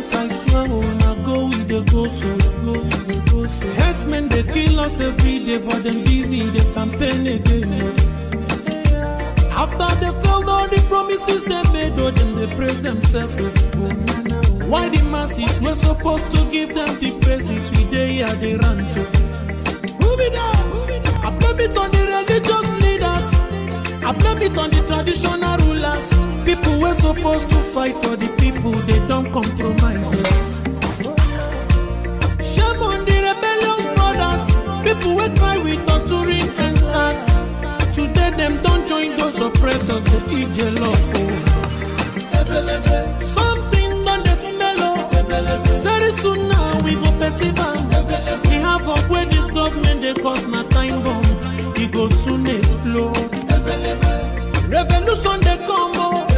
us, I swear, I go with the go so. Yes, men, they kill us every day for them busy, they campaign again. After they failed all the promises they made, oh, then they praise themselves. Why the masses were supposed to give them the praises we they here they run to? Move it up. I blame it on the religious leaders. I blame it on the traditional rulers. People were supposed to fight for the people, they don't compromise. Shame on the rebellious brothers. People will cry with us during answers. Today them don't join those oppressors, they eat jello. Something on the smell of. Very soon now we go perceive them. We have up where this government they cause my time bomb. It go soon explode. Revolution they come up.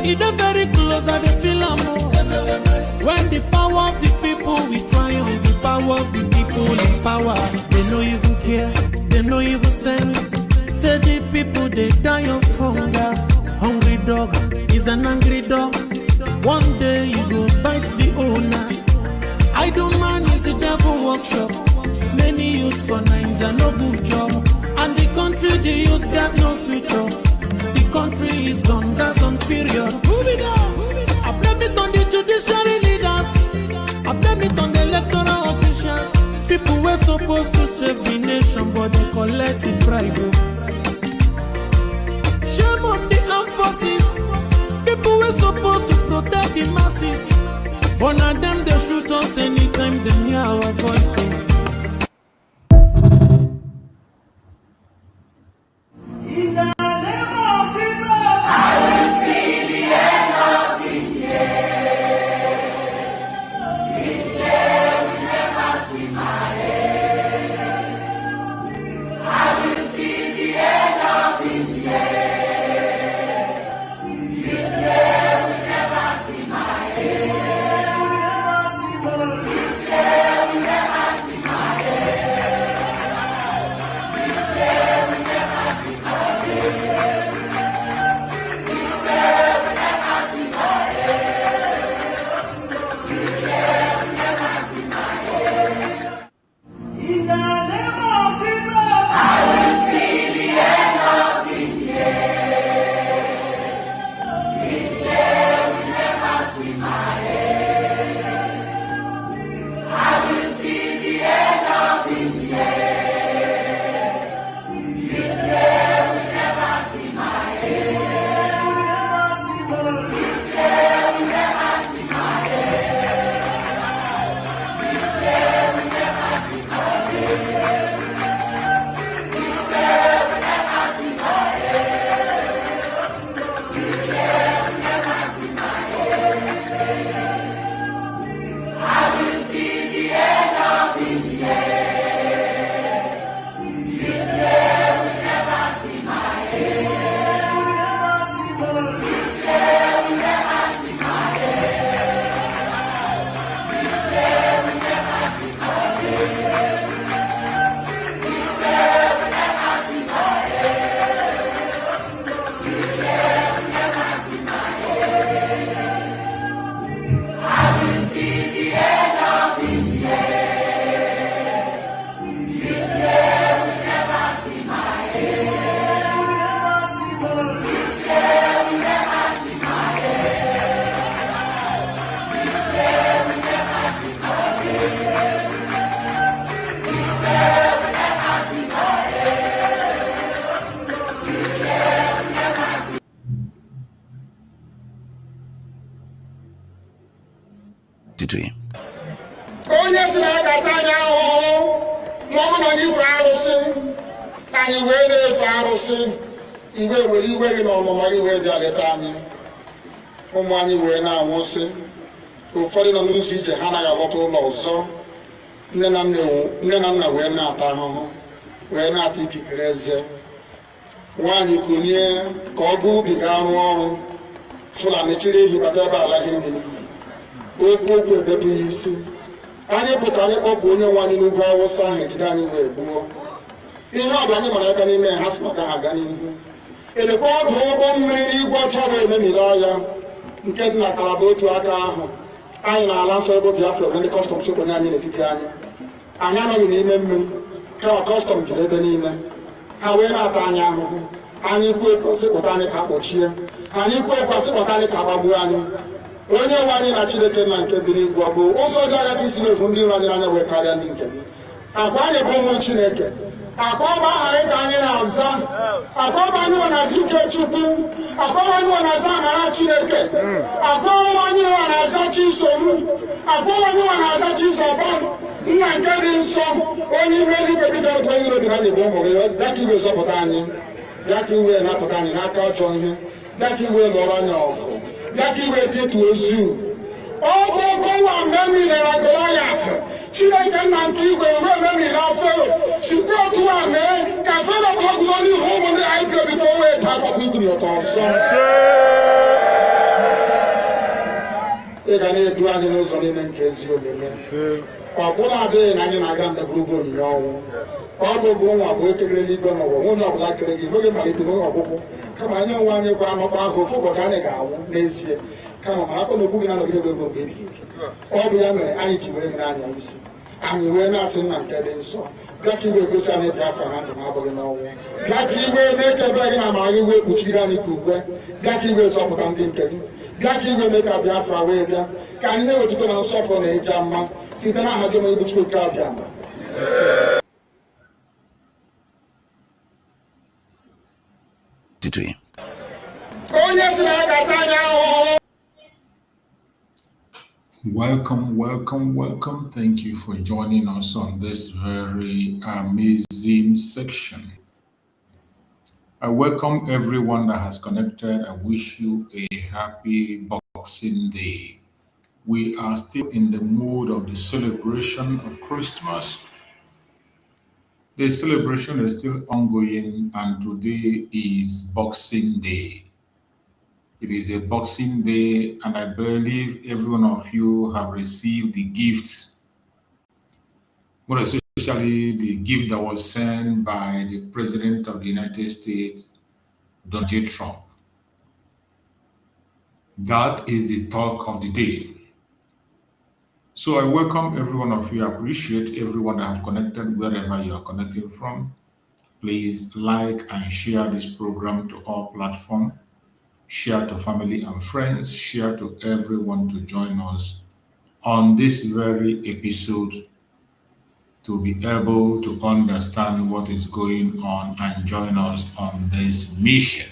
It is very close and they feel more. When the power of the people we triumph, the power of the people in power. They no even care, they no even send. Say the people they die of hunger. Hungry dog is an angry dog. One day you go bite the owner. Idle man is the devil workshop. Many youths for Nigeria no good job. And the country the youths got no future. The country is gone, that's on period. Move it up. I blame it on the judiciary leaders. I blame it on the electoral officials. People were supposed to save the nation, but they collect it bribe. Shame on the armed forces. People were supposed to protect the masses. But now them they shoot us anytime they hear our voice. In the name of Jesus, I will see the end of this year. This year will never see my end. I will see the end of this year. This year will never see my end. This year will never see my end. This year will never see my in the name of Jesus, I will see the end of this year. This year will never see my end. I will see the end of this year. This year will never see my end. This year will never see my end. This year will never see my end. This year will never see my end. This year will never see my end. I will see the end of this year. This year will never see my end. This year will never see my end. This year will never see my end. This year will never see my end. This year will never see my end. I will see the end of this year. This year will never see my end. This year will never see my end. This year will never see my end. This year will never see my end. This year will never see. Onye si na ga-ata anya ahụhụ ma ọ bụ na anyị fe arụsị anyị wee na-efe arụsị mgbe were iwe gị na ọmụma gị wee bịa leta anyị ụmụ anyị wee na-anwụsị ụfọdụ nọ n'ụzọ ije ha anaghị alọta ụlọ ọzọ nne na nna wee na-ata ahụhụ wee na-ata ikikere eze nwaanyị konye ka ọ gaa ubi ga arụ ọrụ Fulani chiri ehi bata ebe ala gị n'iyi okwu ebepụ ya isi anyị pụta anyị kpọpụ onye nwe anyị n'ugwu Awụsa ahụ ejide anyị wee gbuo ihe ọ bụ anyị mara aka n'ime ha si maka ha aga n'ihu elekwa ọdụ ụgbọ mmiri n'igwe ọcha bụ ememiri ọya nke dị na Kalaba otu aka ahụ anyị na-ala nsọ ebe Biafra bụ ndị kọstọm sokwenye anyị n'etiti anyị anọghị n'ime mmiri kama kọstọm juru ebe niile ha wee na-ata anyị ahụhụ anyị kwuo sịpụta anyị ka kpọchie anyị kwuo ekwa sịpụta anyị ka gbagbuo anyị onye nwe anyị na Chineke na nke bi n'igwe ọ bụ ụzọ dị agaghị isi efu ndị iro anyị anya wee karịa ndị nke gị akwa anyị bụ ụmụ Chineke akwa ọba aha anyị ka anyị na-aza akwa ọba anyị nwe na-aza ike Chukwu akwa ọba anyị nwe na-aza amara Chineke akwa ọba anyị nwe na-aza Chisom akwa ọba anyị nwe na-aza Chizọba nna nke dị nsọ onye ime eluigwe dịka otu onye iro dị na anyị bụ ụmụ gị bịa ka iwe zọpụta anyị bịa ka iwe napụta anyị n'aka ọjọọ ihe bịa ka iwe lụọrọ anyị ọgụ bịa ka iwe tịtụ ozu ọgbọgọwa mgbe mmiri Goliath Chineke nna nke igwe ruo mmiri na Fero site otu a mee ka Fero ka ọ guzo n'ihu ụmụ ndị anyị ga-ebi ka o wee taa akọkọ ikiri ọtọ ọsọ ị ga na-edu anyị n'ụzọ niile nke ezi omume ọ bụla adịghị na anyị na-aga ndagwurugwu onyinye ọnwụ ọ bụ nwa bụ ekekere n'igwe n'ụwa onye ọbụla kere gị n'oge mmalite n'oge ọgwụgwụ kama anyị onwe anyị gwa anọkwa ahụ ofu ụbọchị anyị ga-anwụ n'ezie kama ma akpọ n'okwu gị na-anọgide ego mgbe ebighị ebi ọ bụ ya mere anyị ji were gị n'anya isi anyị wee na-asị nna nke dị nsọ bịa ka iwe gosi anyị Biafra na ndụ na-abụghị n'ọnwụ bịa ka iwe na-ekebe gị na amara gị wee kpuchiri anyị ka uwe bịa ka iwe zọpụta ndị nke gị bịa ka iwe mee ka Biafra wee bịa ka anyị na-ewetụta na nsọpụrụ na ịja mma site n'aha gị onye bụ Chukwu abịa ma onye si na ya ga-ata anya ahụhụ. Welcome. Thank you for joining us on this very amazing section. I welcome everyone that has connected. I wish you a happy Boxing Day. We are still in the mood of the celebration of Christmas. The celebration is still ongoing, and today is Boxing Day. It is a Boxing Day, and I believe every one of you have received the gifts, more especially the gift that was sent by the President of the United States, Donald J. Trump. That is the talk of the day. So I welcome every one of you. I appreciate everyone that have connected wherever you are connecting from. Please like and share this program to all platforms. Share to family and friends, share to everyone to join us on this very episode to be able to understand what is going on and join us on this mission.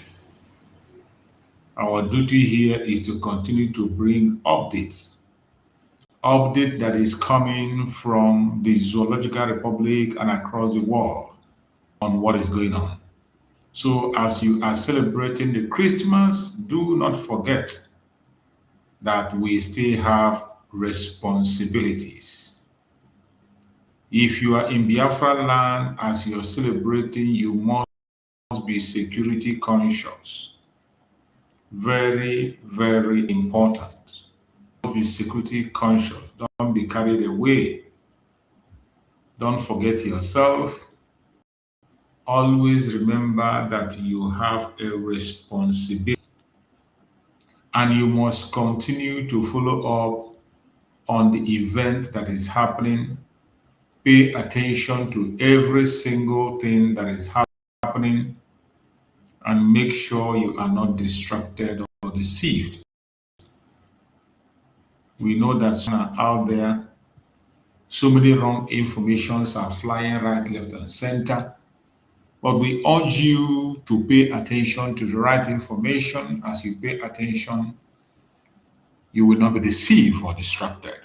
Our duty here is to continue to bring update that is coming from the Zoological Republic and across the world on what is going on. So as you are celebrating the Christmas, do not forget that we still have responsibilities. If you are in Biafra land, as you are celebrating, you must be security conscious. Very, very important. Be security conscious. Don't be carried away. Don't forget yourself. Always remember that you have a responsibility and you must continue to follow up on the event that is happening. Pay attention to every single thing that is happening and make sure you are not distracted or deceived. We know that some are out there, so many wrong informations are flying right, left, and center. But we urge you to pay attention to the right information. As you pay attention, you will not be deceived or distracted.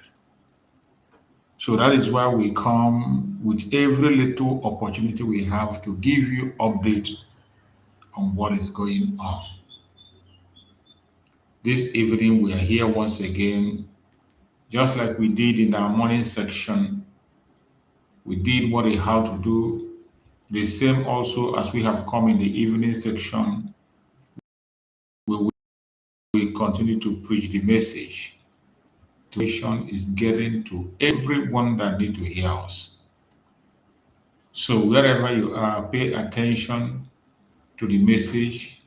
So that is why we come with every little opportunity we have to give you update on what is going on. This evening, we are here once again, just like we did in our morning section. We did what we had to do. The same also as we have come in the evening section, we will continue to preach the message. The mission is getting to everyone that need to hear us. So wherever you are, pay attention to the message.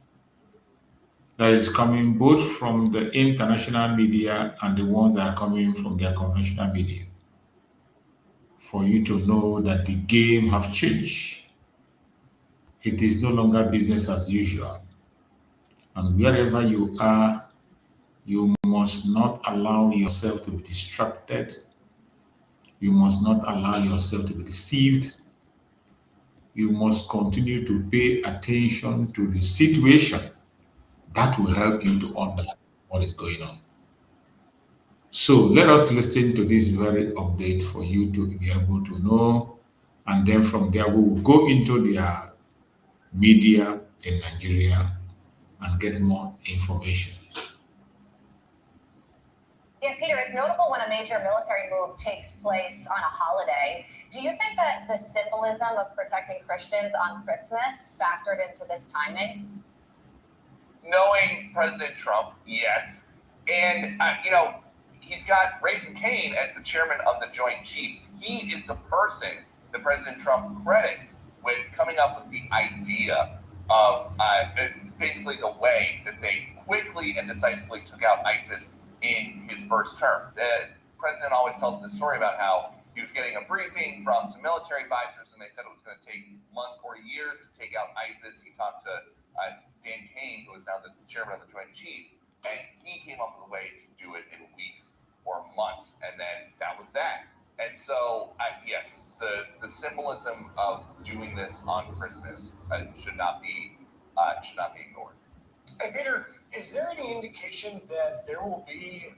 that is coming both from the international media and the ones that are coming from their conventional media, for you to know that the game have changed. It is no longer business as usual. And wherever you are, you must not allow yourself to be distracted. You must not allow yourself to be deceived. You must continue to pay attention to the situation. That will help you to understand what is going on. So let us listen to this very update for you to be able to know. And then from there, we will go into their media in Nigeria and get more information. Yeah, Peter, it's notable when a major military move takes place on a holiday. Do you think that the symbolism of protecting Christians on Christmas factored into this timing? Knowing President Trump, yes. And, he's got Raising Cane as the chairman of the Joint Chiefs. He is the person that President Trump credits with coming up with the idea of basically the way that they quickly and decisively took out ISIS in his first term. The president always tells the story about how he was getting a briefing from some military advisors, and they said it was going to take months or years to take out ISIS. He talked to Dan Kane, who is now the chairman of the Joint Chiefs, and he came up with a way to do it in weeks or months, and then that was that. And so, yes, the symbolism of doing this on Christmas should not be ignored. Hey, Peter, is there any indication that there will be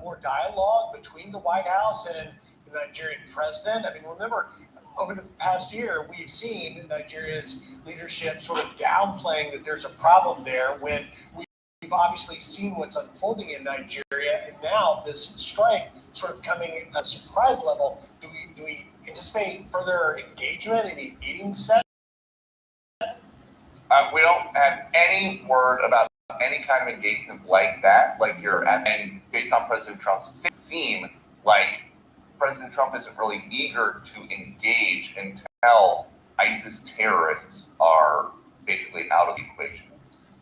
more dialogue between the White House and the Nigerian president? I mean, remember, over the past year, we've seen Nigeria's leadership sort of downplaying that there's a problem there when we've obviously seen what's unfolding in Nigeria, and now this strike sort of coming at a surprise level. Do we anticipate further engagement, any meetings set? We don't have any word about any kind of engagement like that, like you're asking, based on President Trump's statement. It seems like President Trump isn't really eager to engage until ISIS terrorists are basically out of the equation.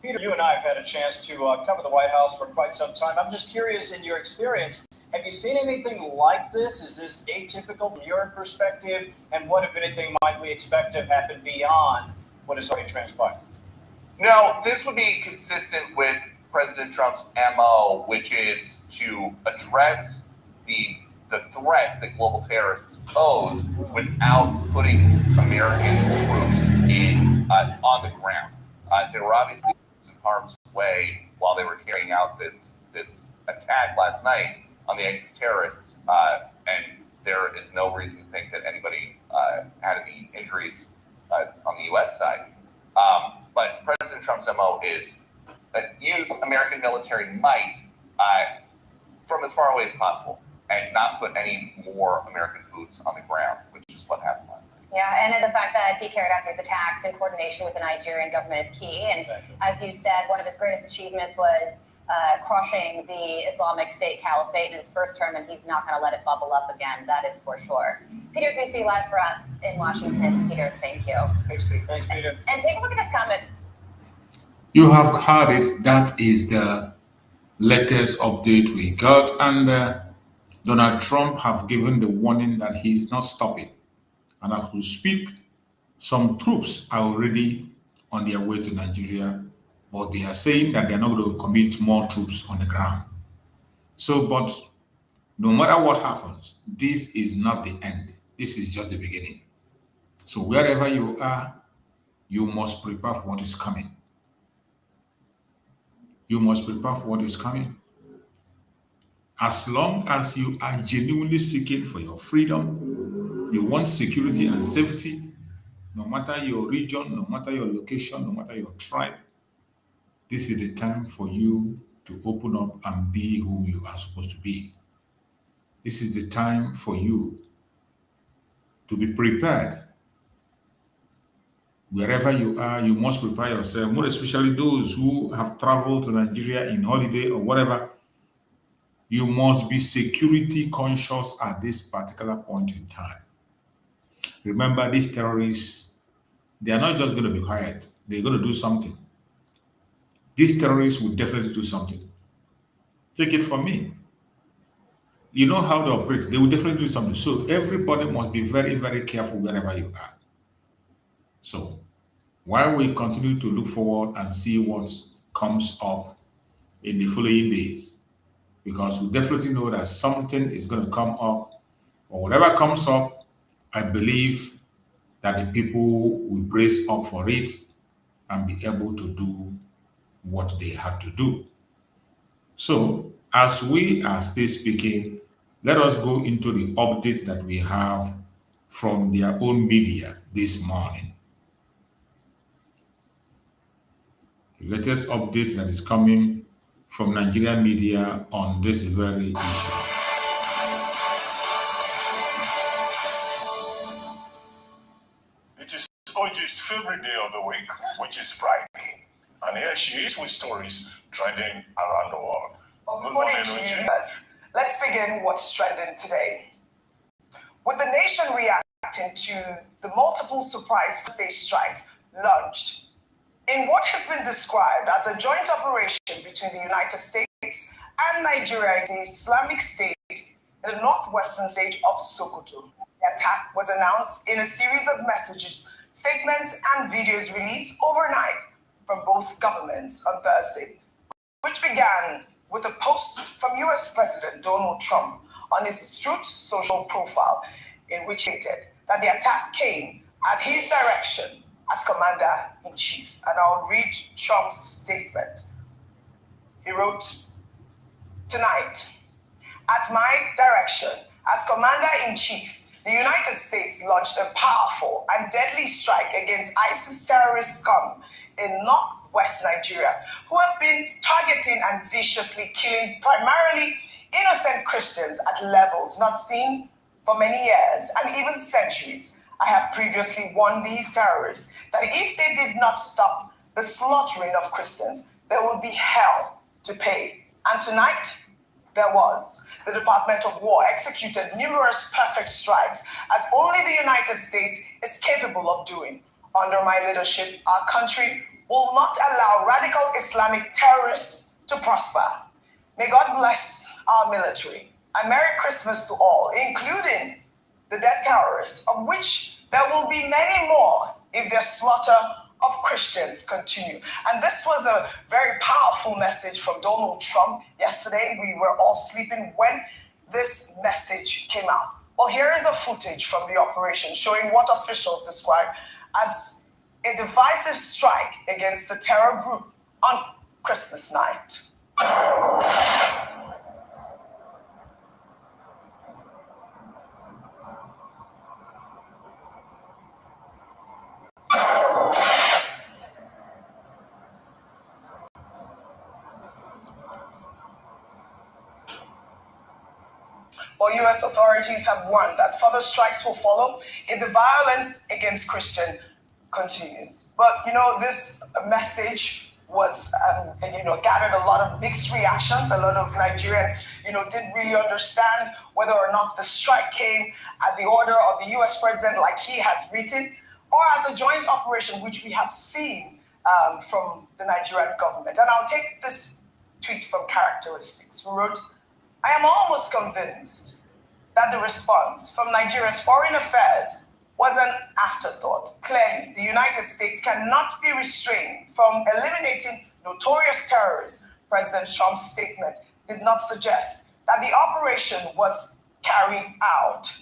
Peter, you and I have had a chance to cover the White House for quite some time. I'm just curious, in your experience, have you seen anything like this? Is this atypical from your perspective? And what, if anything, might we expect to happen beyond what has already transpired? No, this would be consistent with President Trump's MO, which is to address the threats that global terrorists pose without putting American troops in on the ground. They were obviously in harm's way while they were carrying out this attack last night on the ISIS terrorists, and there is no reason to think that anybody had any injuries on the U.S. side. But President Trump's MO is use American military might from as far away as possible and not put any more American boots on the ground, which is what happened last night. Yeah, and the fact that he carried out these attacks in coordination with the Nigerian government is key. And exactly. As you said, one of his greatest achievements was crushing the Islamic State Caliphate in his first term, and he's not going to let it bubble up again. That is for sure. Peter DC live for us in Washington. Peter, thank you. Thanks, Peter. Thanks, Peter. And take a look at this comment. You have heard it. That is the latest update we got, and Donald Trump have given the warning that he is not stopping. And as we speak, some troops are already on their way to Nigeria, but they are saying that they're not going to commit more troops on the ground. So, but no matter what happens, this is not the end. This is just the beginning. So wherever you are, you must prepare for what is coming. You must prepare for what is coming. As long as you are genuinely seeking for your freedom, you want security and safety, no matter your region, no matter your location, no matter your tribe, this is the time for you to open up and be whom you are supposed to be. This is the time for you to be prepared. Wherever you are, you must prepare yourself, more especially those who have traveled to Nigeria in holiday or whatever. You must be security conscious at this particular point in time. Remember, these terrorists, they are not just going to be quiet. They're going to do something. these terrorists will definitely do something. Take it from me. You know how they operate. They will definitely do something. So everybody must be very, very careful wherever you are. So while we continue to look forward and see what comes up in the following days, because we definitely know that something is going to come up, or whatever comes up, I believe that the people will brace up for it and be able to do what they had to do. So, as we are still speaking, let us go into the updates that we have from their own media this morning. The latest update that is coming from Nigerian media on this very issue. It is OG's favorite day of the week, which is Friday. And here she is with stories trending around the world. Good morning to you. Let's begin what's trending today. With the nation reacting to the multiple surprise state strikes launched in what has been described as a joint operation between the United States and Nigeria, the Islamic State in the northwestern state of Sokoto. The attack was announced in a series of messages, statements, and videos released overnight from both governments on Thursday, which began with a post from US President Donald Trump on his Truth Social profile, in which he stated that the attack came at his direction as Commander-in-Chief. And I'll read Trump's statement. He wrote, "Tonight, at my direction as Commander-in-Chief, the United States launched a powerful and deadly strike against ISIS terrorist scum in northwest Nigeria, who have been targeting and viciously killing primarily innocent Christians at levels not seen for many years and even centuries. I have previously warned these terrorists that if they did not stop the slaughtering of Christians, there would be hell to pay. And tonight, there was. The Department of War executed numerous perfect strikes, as only the United States is capable of doing. Under my leadership, our country will not allow radical Islamic terrorists to prosper. May God bless our military. And Merry Christmas to all, including the dead terrorists, of which there will be many more if their slaughter of Christians continue." And this was a very powerful message from Donald Trump yesterday. We were all sleeping when this message came out. Well, here is a footage from the operation showing what officials describe as a divisive strike against the terror group on Christmas night. Well, U.S. authorities have warned that further strikes will follow if the violence against Christians continues. But, this message was, gathered a lot of mixed reactions. A lot of Nigerians, didn't really understand whether or not the strike came at the order of the U.S. president like he has written, or as a joint operation, which we have seen from the Nigerian government. And I'll take this tweet from Characteristics, who wrote, "I am almost convinced that the response from Nigeria's foreign affairs was an afterthought. Clearly, the United States cannot be restrained from eliminating notorious terrorists. President Trump's statement did not suggest that the operation was carried out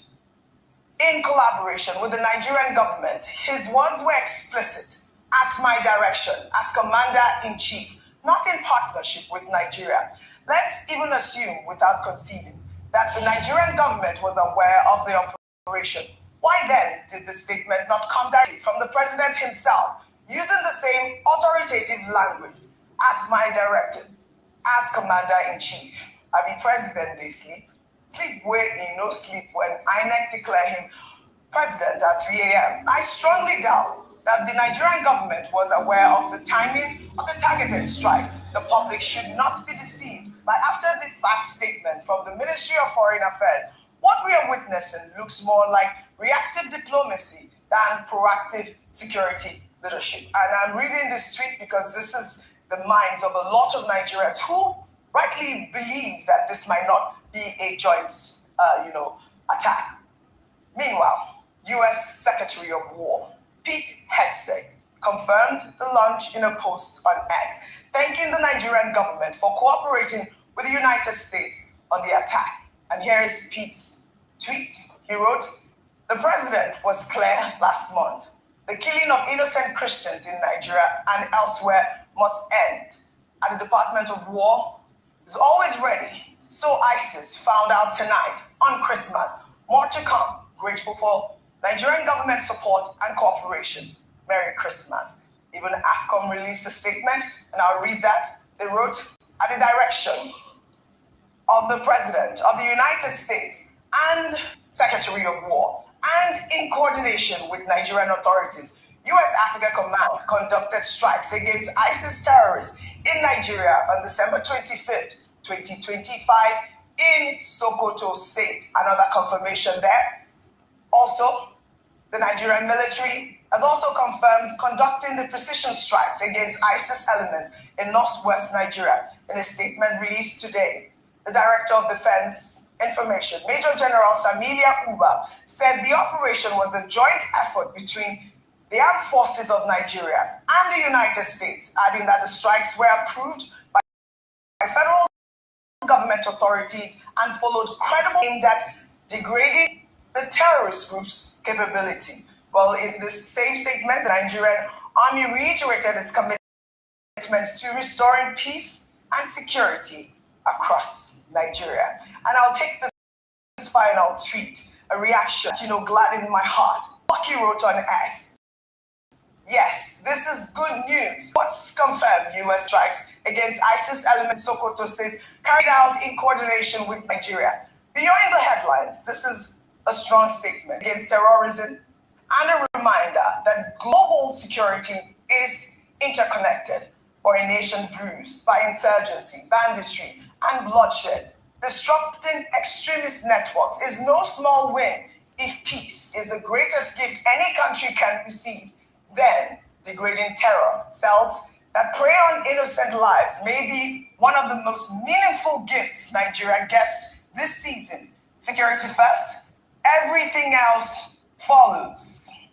in collaboration with the Nigerian government. His words were explicit, at my direction as Commander-in-Chief, not in partnership with Nigeria. Let's even assume, without conceding, that the Nigerian government was aware of the operation. Why then did the statement not come directly from the president himself, using the same authoritative language, at my directive, as Commander-in-Chief? I be president, they sleep. Sleep where in no sleep when INEC declare him president at 3 a.m. I strongly doubt that the Nigerian government was aware of the timing of the targeted strike. The public should not be deceived by after-the-fact statement from the Ministry of Foreign Affairs. What we are witnessing looks more like reactive diplomacy than proactive security leadership. And I'm reading this tweet because this is the minds of a lot of Nigerians who rightly believe that this might not be a joint, attack. Meanwhile, U.S. Secretary of War Pete Hegseth confirmed the launch in a post on X, thanking the Nigerian government for cooperating with the United States on the attack. And here is Pete's tweet. He wrote, "The president was clear last month. The killing of innocent Christians in Nigeria and elsewhere must end. And the Department of War is always ready. So ISIS found out tonight on Christmas. More to come. Grateful for Nigerian government support and cooperation. Merry Christmas." Even AFCOM released a statement, and I'll read that. They wrote, "At the direction of the President of the United States and Secretary of War, and in coordination with Nigerian authorities, U.S. Africa Command conducted strikes against ISIS terrorists in Nigeria on December 25th, 2025 in Sokoto State." Another confirmation there. Also, the Nigerian military has also confirmed conducting the precision strikes against ISIS elements in northwest Nigeria. In a statement released today, the Director of Defense Information, Major General Samilia Uba, said the operation was a joint effort between the armed forces of Nigeria and the United States, adding that the strikes were approved by federal government authorities and followed credible aimed at degrading the terrorist group's capability. Well, in the same statement, the Nigerian Army reiterated its commitment to restoring peace and security across Nigeria. And I'll take this final tweet, a reaction, gladdened my heart. Lucky wrote on X, "Yes, this is good news. What's confirmed U.S. strikes against ISIS elements in Sokoto State carried out in coordination with Nigeria. Beyond the headlines, this is a strong statement against terrorism and a reminder that global security is interconnected. For a nation bruised by insurgency, banditry, and bloodshed, disrupting extremist networks is no small win. If peace is the greatest gift any country can receive, then degrading terror cells that prey on innocent lives may be one of the most meaningful gifts Nigeria gets this season. Security first, everything else follows."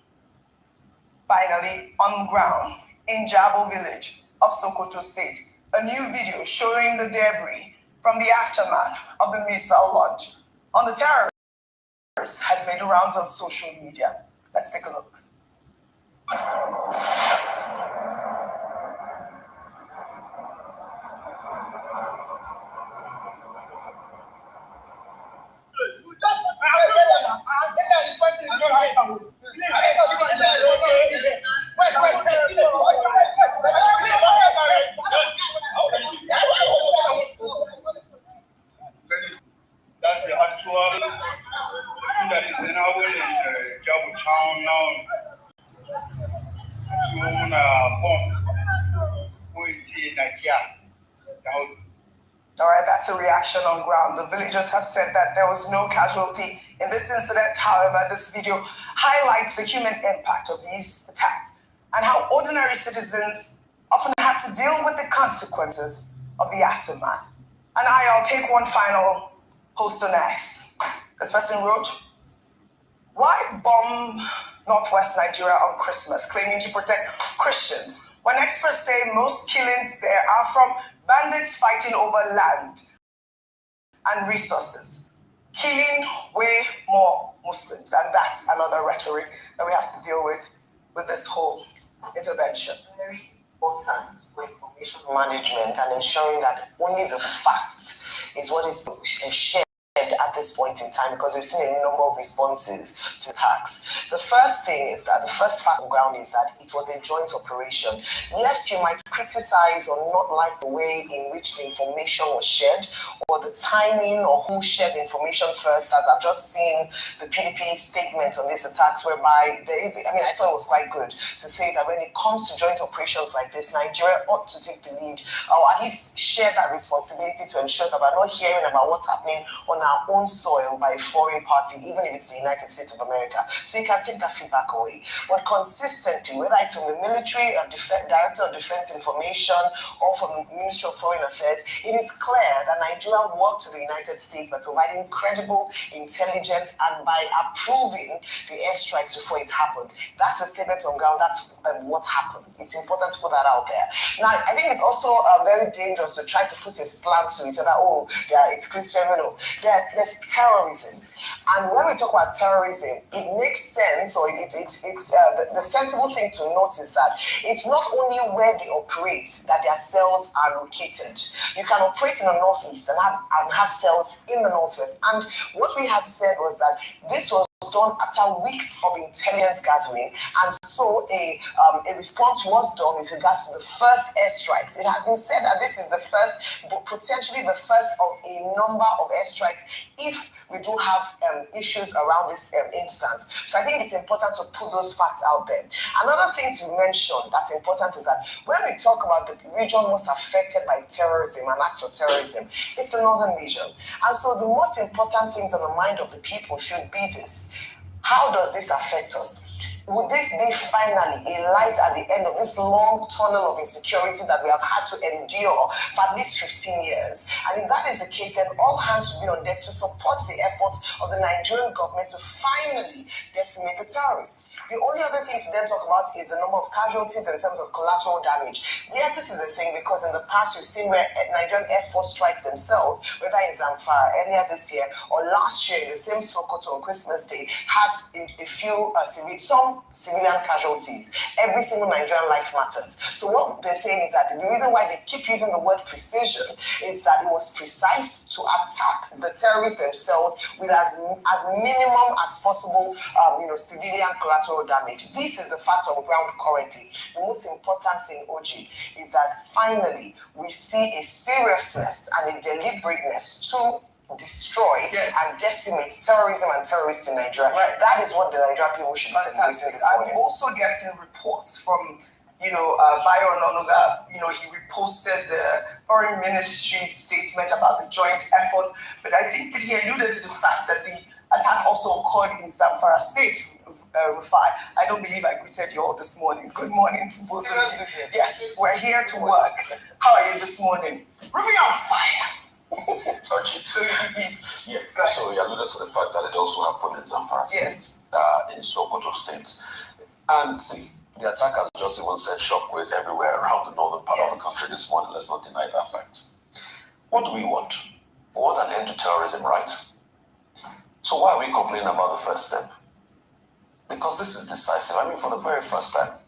Finally, on ground in Jabo village of Sokoto State, a new video showing the debris from the aftermath of the missile launch on the terrorists has made the rounds on social media. Let's take a look. That's the actual that is in our way in Geopolitical now. All right, that's a reaction on ground. The villagers have said that there was no casualty in this incident. However, this video highlights the human impact of these attacks and how ordinary citizens often have to deal with the consequences of the aftermath. And I'll take one final post on X. This person wrote, "Why bomb northwest Nigeria on Christmas, claiming to protect Christians, when experts say most killings there are from bandits fighting over land and resources, killing way more Muslims?" And that's another rhetoric that we have to deal with this whole intervention. Very important for information management and ensuring that only the facts is what is shared at this point in time, because we've seen a number of responses to attacks. The first thing is that the first fact on ground is that it was a joint operation. Yes, you might criticize or not like the way in which the information was shared or about the timing or who shared the information first, as I've just seen the PDP statement on these attacks, whereby there is, I thought it was quite good to say that when it comes to joint operations like this, Nigeria ought to take the lead, or at least share that responsibility to ensure that we're not hearing about what's happening on our own soil by a foreign party, even if it's the United States of America. So you can take that feedback away. But consistently, whether it's from the military, Director of Defense Information, or from the Ministry of Foreign Affairs, it is clear that Nigeria worked to the United States by providing credible intelligence and by approving the airstrikes before it happened. That's a statement on ground. That's what happened. It's important to put that out there. Now, I think it's also very dangerous to try to put a slant to it, so that, it's Christian, there's terrorism. And when we talk about terrorism, it makes sense, or it's the sensible thing to note is that it's not only where they operate that their cells are located. You can operate in the northeast and have cells in the northwest. And what we had said was that this was done after weeks of intelligence gathering, and so a response was done with regards to the first airstrikes. It has been said that this is the first, but potentially the first of a number of airstrikes if we do have issues around this instance. So I think it's important to put those facts out there. Another thing to mention that's important is that when we talk about the region most affected by terrorism and acts of terrorism, it's the northern region. And so the most important things on the mind of the people should be this: how does this affect us? Would this be finally a light at the end of this long tunnel of insecurity that we have had to endure for at least 15 years? And if that is the case, then all hands should be on deck to support the efforts of the Nigerian government to finally decimate the terrorists. The only other thing to then talk about is the number of casualties in terms of collateral damage. Yes, this is a thing because in the past we've seen where Nigerian Air Force strikes themselves, whether in Zamfara earlier this year or last year in the same Sokoto on Christmas Day, had a few some civilian casualties. Every single Nigerian life matters. So what they're saying is that the reason why they keep using the word precision is that it was precise to attack the terrorists themselves with as minimum as possible, civilian collateral damage. This is the fact on the ground currently. The most important thing, OG, is that finally we see a seriousness and a deliberateness to destroy and decimate terrorism and terrorists in Nigeria. Right. That is what the Nigerian people should be celebrating this morning. I'm also getting reports from, Bayo Ononuga, he reposted the foreign ministry statement about the joint efforts, but I think that he alluded to the fact that the attack also occurred in Zamfara State. Rufai, I don't believe I greeted you all this morning. Good morning to both of you. Yes, we're here to work. How are you this morning? Rufai on fire. So you alluded to the fact that it also happened in Zamfara State, in Sokoto State. And see, the attack, as just even said, shockwaves everywhere around the northern part of the country this morning. Let's not deny that fact. What do we want? We want an end to terrorism, right? So why are we complaining about the first step? Because this is decisive. For the very first time,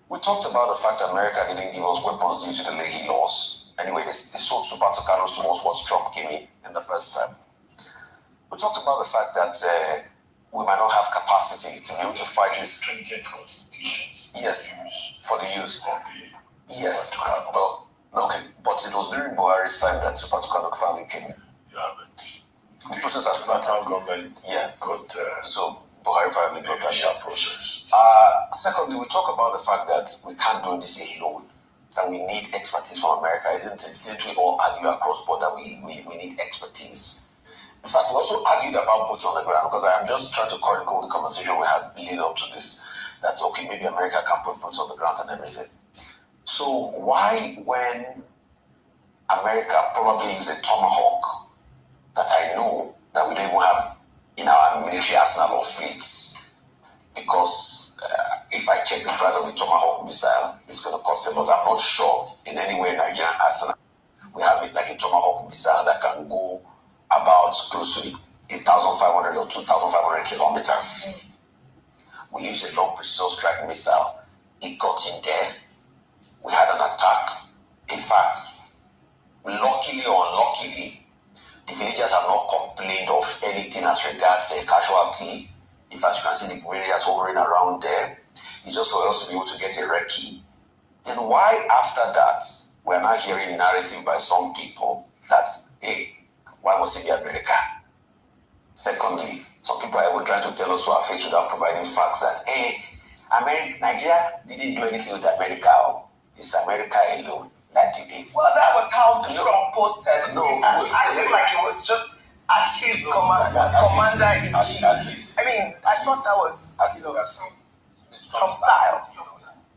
we talked about the fact that America didn't give us weapons due to the Leahy laws. Anyway, they sold Super Tucanos to us once Trump came in the first time. We talked about the fact that we might not have capacity to be able to fight these stringent constitutions. Yes, for the use. Yes, well, okay, but it was during Buhari's time that Super Tucano finally came in. Yeah, but the process has started. Government got so Buhari finally got that process. Secondly, we talk about the fact that we can't do this alone. That we need expertise from America, isn't it? Didn't we all argue across board that we need expertise? In fact, we also argued about boots on the ground, because I am just trying to chronicle the conversation we had leading up to this. That's okay, maybe America can put boots on the ground and everything. So why, when America probably use a Tomahawk that I know that we don't even have in our military arsenal or fleets, because if I check the price of the Tomahawk missile, it's going to cost a lot. I'm not sure in any way in Nigerian arsenal we have it like a Tomahawk missile that can go about close to 1,500 or 2,500 kilometers. We use a long precision strike missile. It got in there. We had an attack. In fact, luckily or unluckily, the villagers have not complained of anything as regards a casualty. In fact, you can see the guerrillas hovering around there. It's just for us to be able to get a recce. Then why after that, we're now hearing narrative by some people that, hey, Why must it be America? Secondly, some people are even trying to tell us to our face without providing facts that, hey, Nigeria didn't do anything with America. It's America alone that did it. Well, that was how Trump posted. No, I feel like it was just at his command, as commander-in-chief. I mean, I thought that was, Trump style.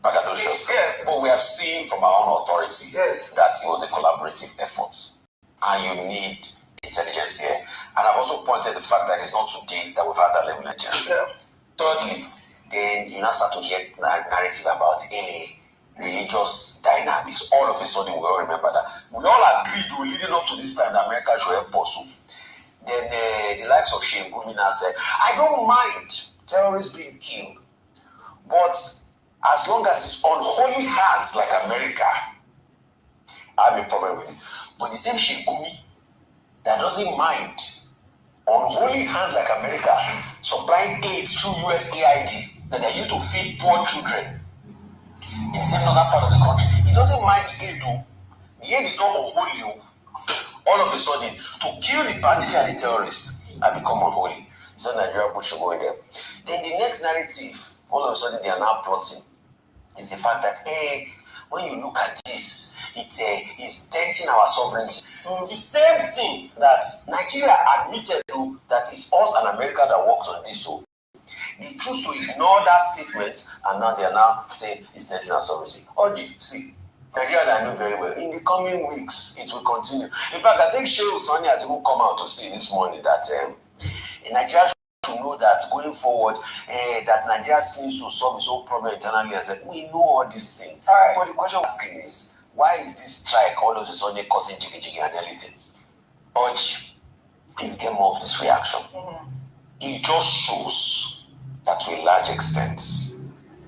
Yes. But we have seen from our own authority that it was a collaborative effort. And you need intelligence here. And I've also pointed the fact that it's not today that we've had that level of intelligence. Thirdly, then you now start to hear narrative about religious dynamics. All of a sudden, we all remember that. We all agreed leading up to this time that America should help pursue. Then the likes of Sheikh Gumi now said, I don't mind terrorists being killed, but as long as it's on holy hands like America, I have a problem with it. But the same Sheikh Gumi that doesn't mind on holy hands like America supplying aid through USAID that they used to feed poor children in the same other part of the country. He doesn't mind the aid though. The aid is not unholy. All of a sudden, to kill the bandits and the terrorists have become unholy. So Nigeria should go in there. Then the next narrative, all of a sudden they are now plotting, is the fact that, when you look at this, it's denting our sovereignty. The same thing that Nigeria admitted to, that it's us and America that worked on this. So they choose to ignore that statement, and now they are now saying it's denting our sovereignty. See, Nigeria that I know very well, in the coming weeks, it will continue. In fact, I think Sheikh Sani has even come out to say this morning that Nigeria to know that going forward, that Nigeria needs to solve its own problem internally. I said, we know all these things. Right. But the question I'm asking is, why is this strike all of a sudden causing jiggy and everything? But it became more of this reaction. It just shows that to a large extent,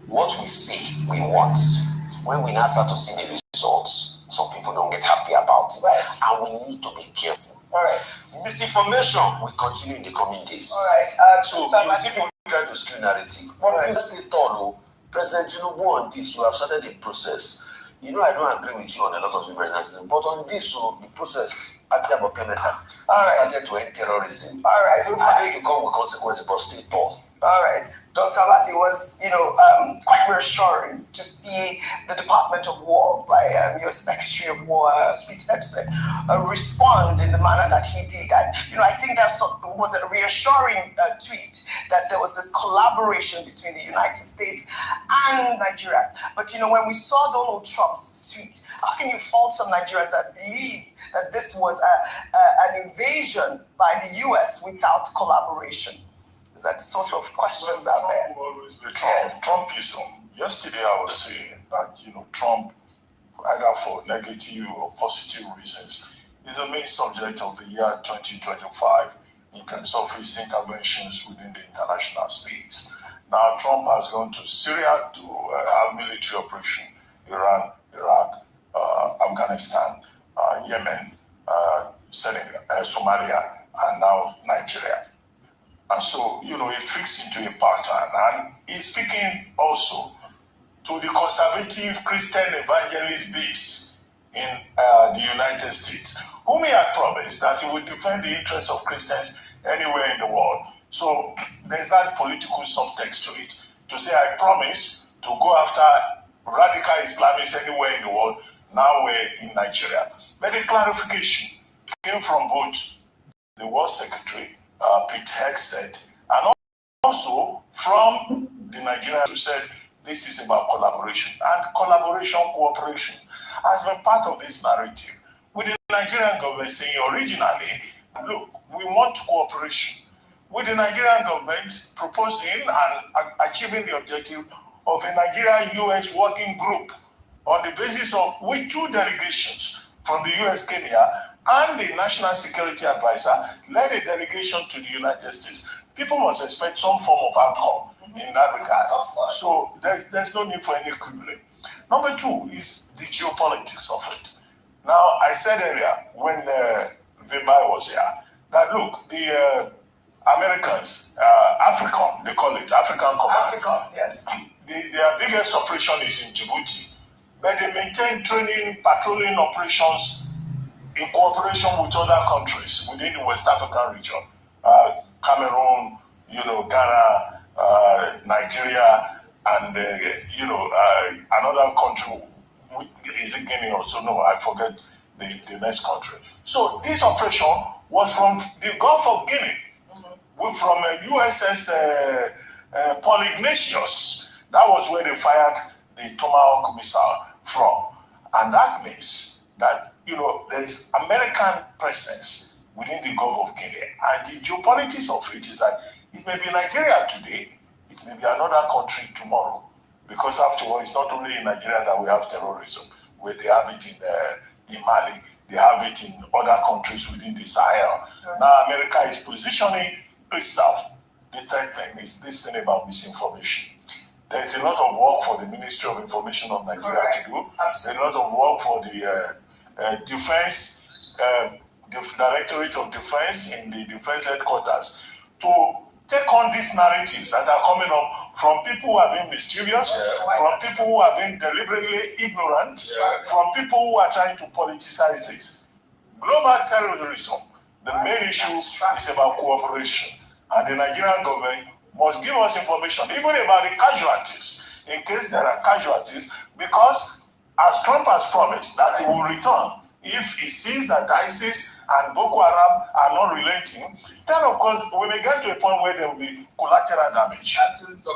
what we say we want, when we now start to see the results, some people don't get happy about it. Right. And we need to be careful. All right. Misinformation will continue in the coming days. All right. So you see people try to skew narrative. But let's stay tall. President Tinubu on this, you have started the process. I don't agree with you on a lot of the presidents, but on this, the process, actually about Canada, started to end terrorism. All right. I think it come with consequences, but stay tall. All right. Dr. Abati, was, quite reassuring to see the Department of War by your Secretary of War, Peter Edson, respond in the manner that he did. And, I think that was a reassuring tweet that there was this collaboration between the United States and Nigeria. But, when we saw Donald Trump's tweet, how can you fault some Nigerians that believe that this was an invasion by the U.S. without collaboration? That sort of questions out there. Trump will always be Trump. Yes. Trumpism. Yesterday I was saying that, Trump, either for negative or positive reasons, is the main subject of the year 2025 in terms of his interventions within the international space. Now Trump has gone to Syria to have military operation, Iran, Iraq, Afghanistan, Yemen, Senegal, Somalia, and now Nigeria. And so, it fits into a pattern. And he's speaking also to the conservative Christian evangelist base in the United States, whom he had promised that he would defend the interests of Christians anywhere in the world. So there's that political subtext to it, to say, I promise to go after radical Islamists anywhere in the world. Now we're in Nigeria. But the clarification came from both the War Secretary, Pete Hegseth, and also from the Nigerians who said this is about collaboration. And collaboration, cooperation has been part of this narrative. With the Nigerian government saying originally, look, we want cooperation. With the Nigerian government proposing and achieving the objective of a Nigeria-US working group on the basis of with 2 delegations from the US, Kenya, and the National Security Advisor led a delegation to the United States. People must expect some form of outcome in that regard. So there's no need for any quibbling. Number 2 is the geopolitics of it. Now, I said earlier when Vimai was here, that look, the Americans, AFRICOM, they call it, African Command. AFRICOM, yes. Their biggest operation is in Djibouti, but they maintain training, patrolling operations in cooperation with other countries within the West African region, Cameroon, Ghana, Nigeria, and another country. Is it Guinea or so? No, I forget the next country. So this operation was from the Gulf of Guinea, from USS Polygnesius. That was where they fired the Tomahawk missile from. And that means that, there is American presence within the Gulf of Guinea. And the geopolitics of it is that it may be Nigeria today, it may be another country tomorrow. Because after all, it's not only in Nigeria that we have terrorism, where they have it in Mali, they have it in other countries within the Sahel. Right. Now America is positioning itself. The third thing is this thing about misinformation. There's a lot of work for the Ministry of Information of Nigeria to do. Absolutely. A lot of work for the Defense, the Directorate of Defense in the Defense Headquarters to take on these narratives that are coming up from people who are being mischievous, from people who are being deliberately ignorant, from people who are trying to politicize this. Global terrorism, the main issue is about cooperation. And the Nigerian government must give us information, even about the casualties, in case there are casualties, because as Trump has promised that he will return if he sees that ISIS and Boko Haram are not relenting, then of course we may get to a point where there will be collateral damage,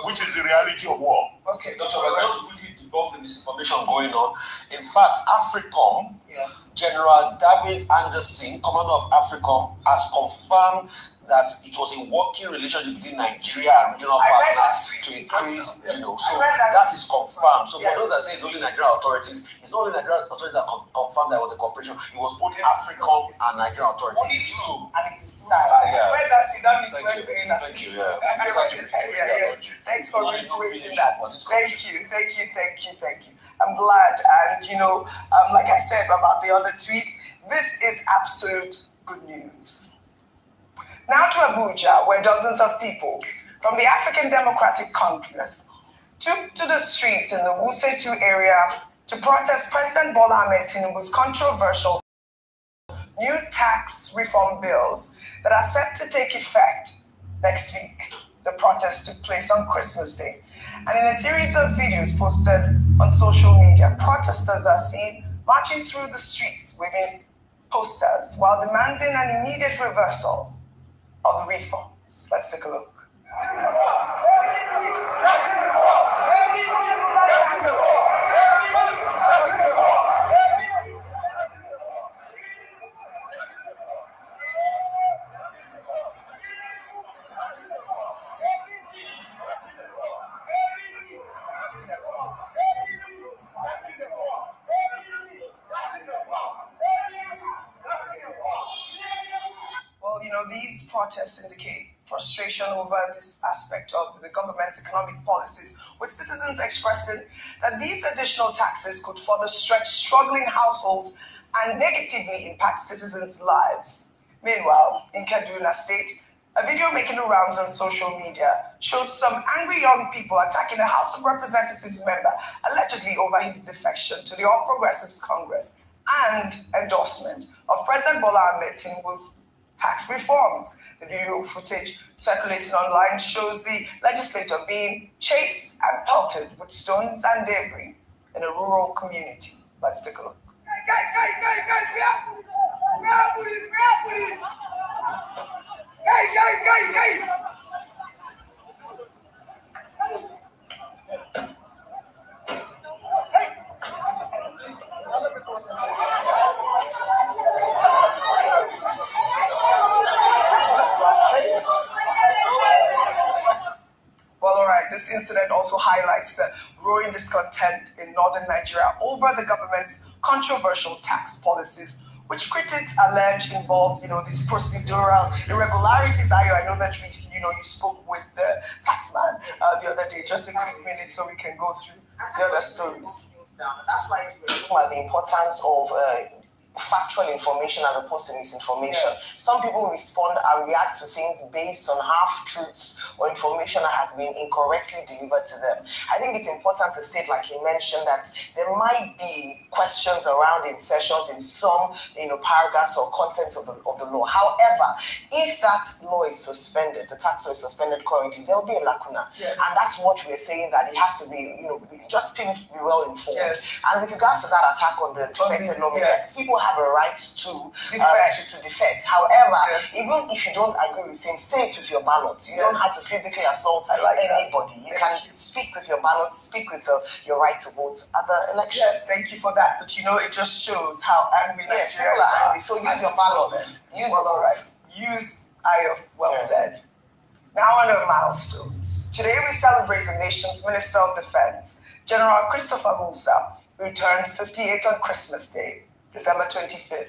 which is the reality of war. Okay, Dr. Just quickly debunk the misinformation going on. In fact, AFRICOM, General David Anderson, commander of AFRICOM, has confirmed that it was a working relationship between Nigeria and regional partners to increase, so that is confirmed. So for those that say it's only Nigerian authorities, it's not only Nigerian authorities that confirmed there was a cooperation. It was both AFRICOM and Nigerian authorities. So, and it is style. I read that without misreading. Thank you. Thanks for retweeting that. Thank you. I'm glad. And like I said about the other tweets, this is absolute good news. Now to Abuja, where dozens of people from the African Democratic Congress took to the streets in the Wuse 2 area to protest President Bola Ahmed Tinubu's controversial new tax reform bills that are set to take effect next week. The protest took place on Christmas Day. And in a series of videos posted on social media, protesters are seen marching through the streets waving posters while demanding an immediate reversal of the reforms. Let's take a look. These protests indicate frustration over this aspect of the government's economic policies, with citizens expressing that these additional taxes could further stretch struggling households and negatively impact citizens' lives. Meanwhile, in Kaduna State, a video making the rounds on social media showed some angry young people attacking a House of Representatives member, allegedly over his defection to the All Progressives Congress and endorsement of President Bola Ahmed Tinubu's tax reforms. The video footage circulating online shows the legislator being chased and pelted with stones and debris in a rural community. Let's take a look. Well, all right, this incident also highlights the growing discontent in northern Nigeria over the government's controversial tax policies, which critics allege involve, these procedural irregularities. I know that you spoke with the taxman the other day. Just a quick minute so we can go through the other stories. That's why we're talking about the importance of factual information as opposed to misinformation. Yes. Some people respond and react to things based on half-truths or information that has been incorrectly delivered to them. I think it's important to state, like you mentioned, that there might be questions around insertions in some paragraphs or content of the law. However, if that law is suspended, the tax law is suspended currently, there will be a lacuna. Yes. And that's what we're saying, that it has to be, just people be well informed. Yes. And with regards to that attack on the defected lawmakers, people have a right to defect. However, even if you don't agree with him, say it with your ballot. You don't have to physically assault anybody. You can speak with your ballot, speak with your right to vote at the election. Yes, thank you for that. But it just shows how angry Nigerians are angry. So use your ballot. Use your vote. Use Ayo. Well said. Now on our milestones. Today we celebrate the nation's Minister of Defense, General Christopher Musa, who turned 58 on Christmas Day, December 25th.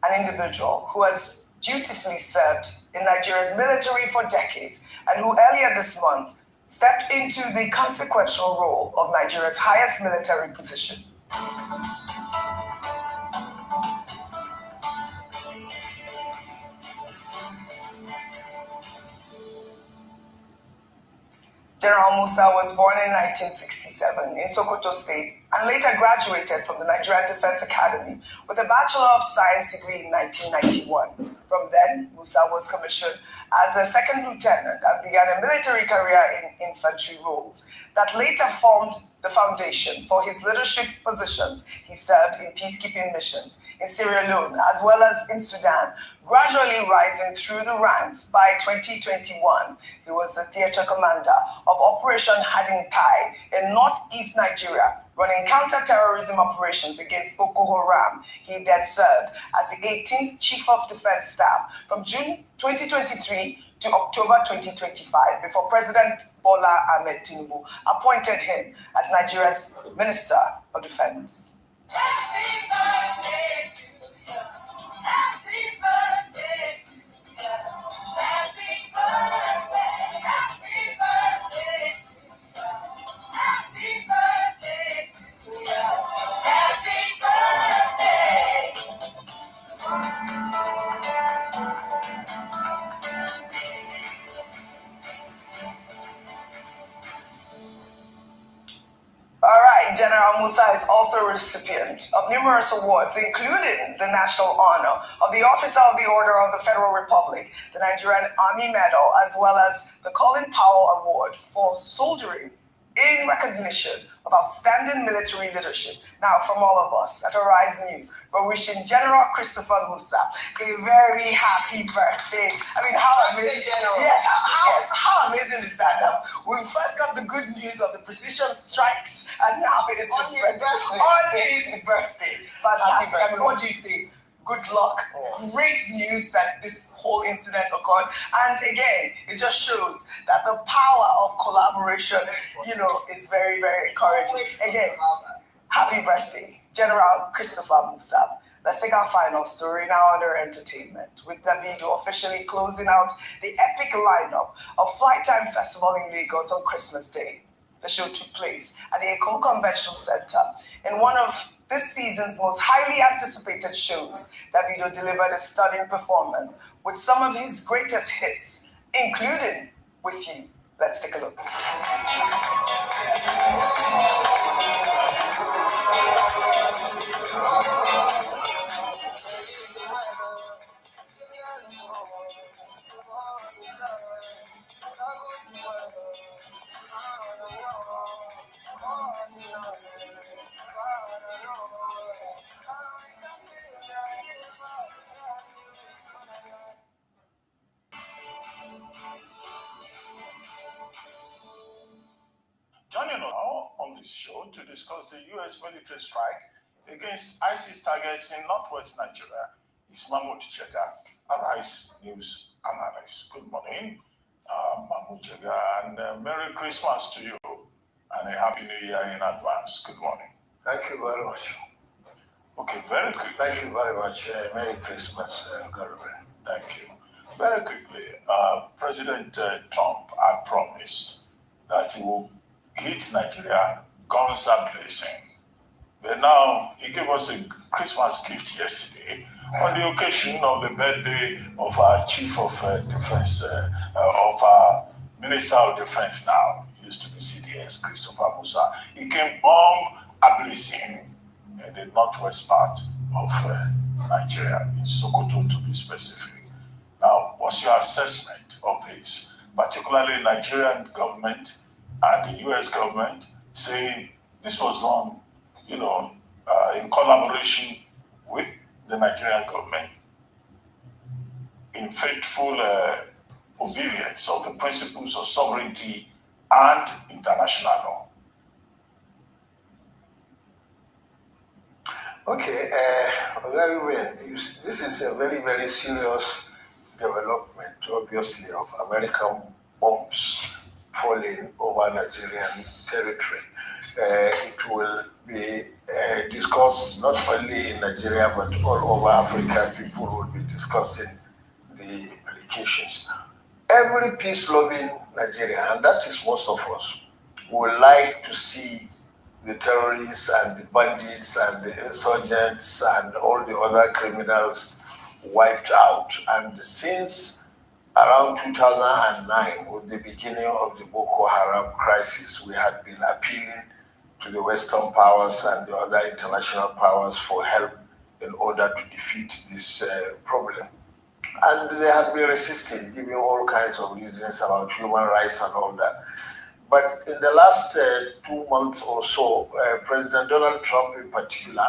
An individual who has dutifully served in Nigeria's military for decades and who earlier this month stepped into the consequential role of Nigeria's highest military position. General Musa was born in 1967 in Sokoto State and later graduated from the Nigerian Defense Academy with a Bachelor of Science degree in 1991. From then, Musa was commissioned as a second lieutenant and began a military career in infantry roles that later formed the foundation for his leadership positions. He served in peacekeeping missions in Sierra Leone as well as in Sudan, gradually rising through the ranks. By 2021, he was the theater commander of Operation Hardin Kai in northeast Nigeria, running counter-terrorism operations against Boko Haram. He then served as the 18th Chief of Defense Staff from June 2023 to October 2025 before President Bola Ahmed Tinubu appointed him as Nigeria's Minister of Defense. Happy birthday to you. Happy birthday to you. Happy birthday. Happy birthday to you. Happy birthday to you. Happy birthday. All right, General Musa is also a recipient of numerous awards, including the National Honor of the Officer of the Order of the Federal Republic, the Nigerian Army Medal, as well as the Colin Powell Award for soldiering in recognition of outstanding military leadership. Now, from all of us at Arise News, we're wishing General Christopher Musa a very happy birthday. I mean, how amazing! Yes, how amazing is that? Now, we first got the good news of the precision strikes, and now it is his birthday. Fantastic. I mean, what do you say? Good luck. Great news that this whole incident occurred. And again, it just shows that the power of collaboration, is very, very encouraging. Again, happy birthday, General Christopher Musa. Let's take our final story now under entertainment, with Davido officially closing out the epic lineup of Flight Time Festival in Lagos on Christmas Day. The show took place at the Eko Convention Center. In one of this season's most highly anticipated shows, Davido delivered a stunning performance with some of his greatest hits, including With You. Let's take a look. Joining us now on this show to discuss the U.S. military strike against ISIS targets in northwest Nigeria is Mahmoud Jega, Arise News analyst. Good morning, Mahmoud Jega, and Merry Christmas to you, and a Happy New Year in advance. Good morning. Thank you very much. Okay, very quickly. Thank you very much. Merry Christmas, Garvin. Thank you. Very quickly, President Trump had promised that he will hit Nigeria guns are blazing But now he gave us a Christmas gift yesterday on the occasion of the birthday of our Chief of Defense, of our Minister of Defense now. He used to be CDS, Christopher Musa. He came bomb ablazing in the northwest part of Nigeria, in Sokoto to be specific. Now, what's your assessment of this, particularly Nigerian government and the US government saying this was done, in collaboration with the Nigerian government in faithful obedience of the principles of sovereignty and international law? Okay, very well. This is a very, very serious development, obviously, of American bombs falling over Nigerian territory. It will be discussed not only in Nigeria but all over Africa. People will be discussing the implications. Every peace-loving Nigerian, and that is most of us, would like to see the terrorists and the bandits and the insurgents and all the other criminals wiped out. And since around 2009, with the beginning of the Boko Haram crisis, we had been appealing to the Western powers and the other international powers for help in order to defeat this problem. And they have been resisting, giving all kinds of reasons about human rights and all that. But in the last 2 months or so, President Donald Trump in particular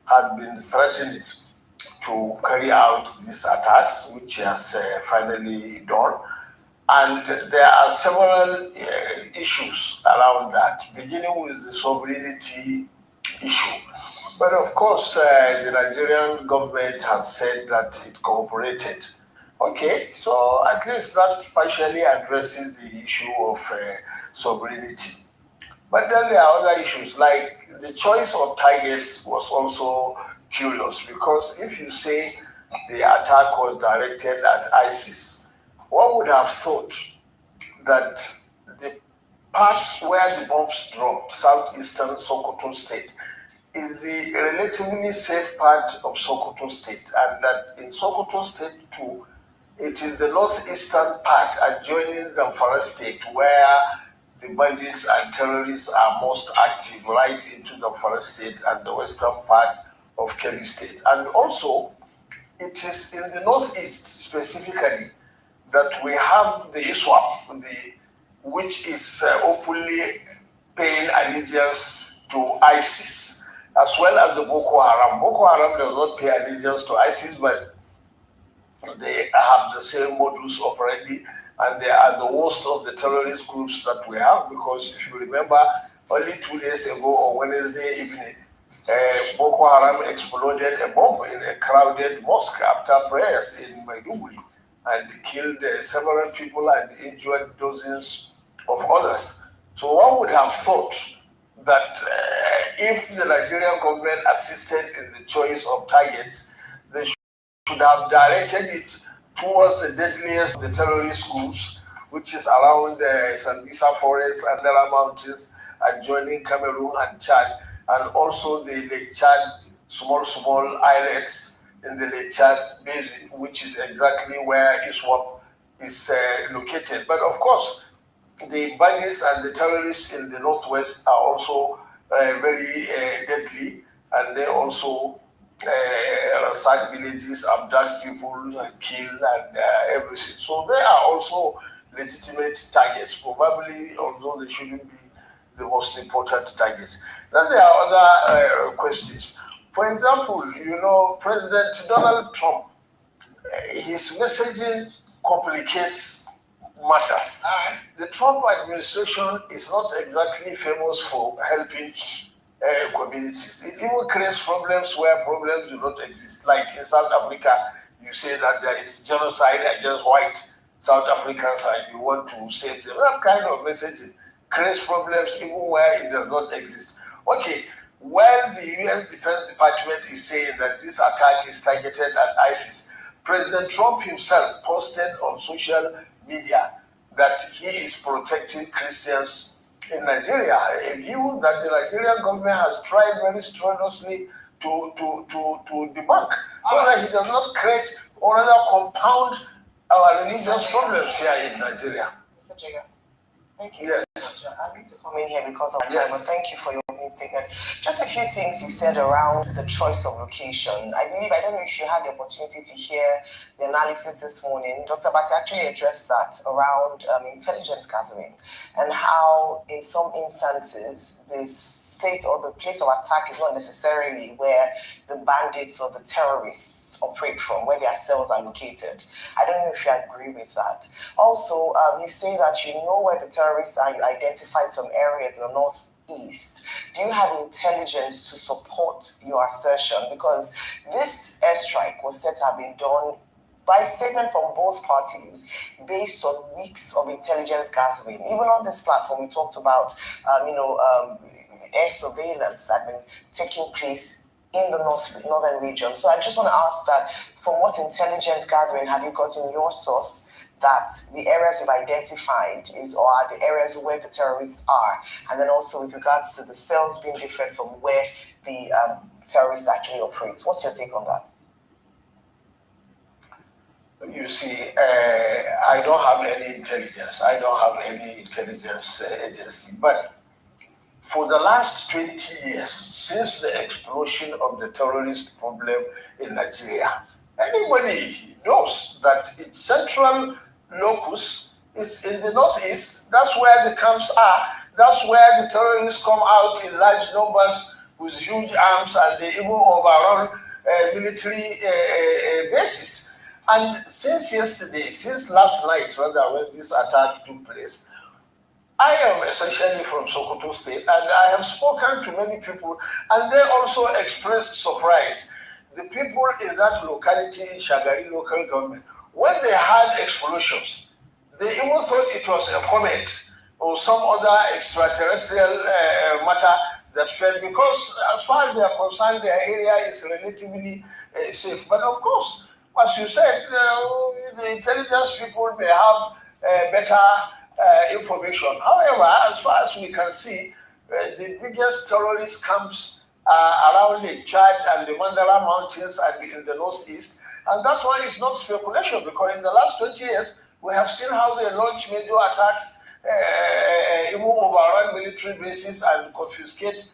had been threatening to carry out these attacks, which he has finally done. And there are several issues around that, beginning with the sovereignty issue. But of course, the Nigerian government has said that it cooperated. Okay, so at least that partially addresses the issue of sovereignty. But then there are other issues, like the choice of targets was also curious, because if you say the attack was directed at ISIS, one would have thought that the part where the bombs dropped, southeastern Sokoto State, is the relatively safe part of Sokoto State, and that in Sokoto State too, it is the northeastern part adjoining Zamfara State where the bandits and terrorists are most active, right into Zamfara State and the western part of Kebbi State. And also, it is in the northeast specifically that we have the ISWAP, which is openly paying allegiance to ISIS, as well as the Boko Haram. Boko Haram does not pay allegiance to ISIS, but they have the same modus operandi, and they are the worst of the terrorist groups that we have, because if you remember, only 2 days ago on Wednesday evening, Boko Haram exploded a bomb in a crowded mosque after prayers in Maiduguri and killed several people and injured dozens of others. So one would have thought that if the Nigerian government assisted in the choice of targets, they should have directed it towards the deadliest of the terrorist groups, which is around the Sambisa Forest and Nara Mountains adjoining Cameroon and Chad, and also the Lake Chad, small islets in the Lake Chad basin, which is exactly where ISWAP is located. But of course, the bandits and the terrorists in the northwest are also very deadly, and they also ransack villages, abduct people, kill, and everything. So they are also legitimate targets, probably, although they shouldn't be the most important targets. Then there are other questions. For example, President Donald Trump, his messaging complicates matters. The Trump administration is not exactly famous for helping communities. It even creates problems where problems do not exist. Like in South Africa, you say that there is genocide against white South Africans and you want to save them. That kind of messaging creates problems even where it does not exist. Okay, when the US Defense Department is saying that this attack is targeted at ISIS, President Trump himself posted on social media that he is protecting Christians in Nigeria, a view that the Nigerian government has tried very strenuously to debunk, so that he does not create or rather compound our religious problems here in Nigeria. Mr. Jigga, thank you Yes. so much. I need to come in here because of time, but thank you for your opening statement. Just a few things you said around the choice of location. I don't know if you had the opportunity to hear the analysis this morning. Dr. Bati actually addressed that around intelligence gathering and how in some instances the state or the place of attack is not necessarily where the bandits or the terrorists operate from, where their cells are located. I don't know if you agree with that. Also, you say that you know where the terrorists are, you identified some areas in the northeast. Do you have intelligence to support your assertion? Because this airstrike was said to have been done by a statement from both parties based on weeks of intelligence gathering. Even on this platform, we talked about, air surveillance that had been taking place in the northern region. So I just want to ask that, from what intelligence gathering have you got in your source that the areas you've identified are the areas where the terrorists are? And then also with regards to the cells being different from where the terrorists actually operate. What's your take on that? You see, I don't have any intelligence. I don't have any intelligence agency. But for the last 20 years, since the explosion of the terrorist problem in Nigeria, anybody knows that its central locus is in the northeast. That's where the camps are. That's where the terrorists come out in large numbers with huge arms, and they even overrun military bases. And since last night, rather, when this attack took place, I am essentially from Sokoto State, and I have spoken to many people, and they also expressed surprise. The people in that locality, Shagari local government, when they had explosions, they even thought it was a comet or some other extraterrestrial matter that fell, because as far as they are concerned, their area is relatively safe. But of course, as you said, the intelligence people may have better information. However, as far as we can see, the biggest terrorist camps are around Lake Chad and the Mandara Mountains and in the northeast. And that one is not speculation, because in the last 20 years, we have seen how they launch major attacks, even overrun military bases and confiscate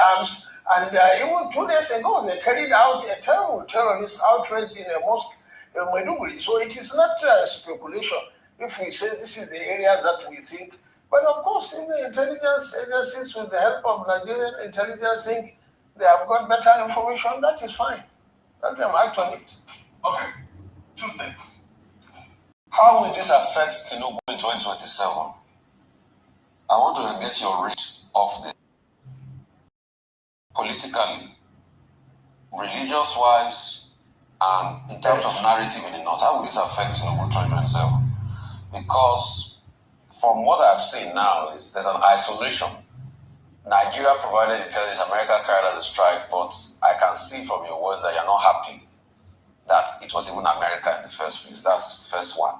arms. And even 2 days ago, they carried out a terrible terrorist outrage in a mosque in Maiduguri. So it is not speculation if we say this is the area that we think. But of course, in the intelligence agencies, with the help of Nigerian intelligence, think they have got better information. That is fine. Let them act on it. Okay, two things. How will this affect Tinubu in 2027? I want to get your read of this. Politically, religious-wise, and in terms of narrative in the North, how will this affect Tinubu 2027? Because from what I've seen now is there's an isolation. Nigeria provided intelligence, America carried out the strike, but I can see from your words that you're not happy that it was even America in the first place. That's first one.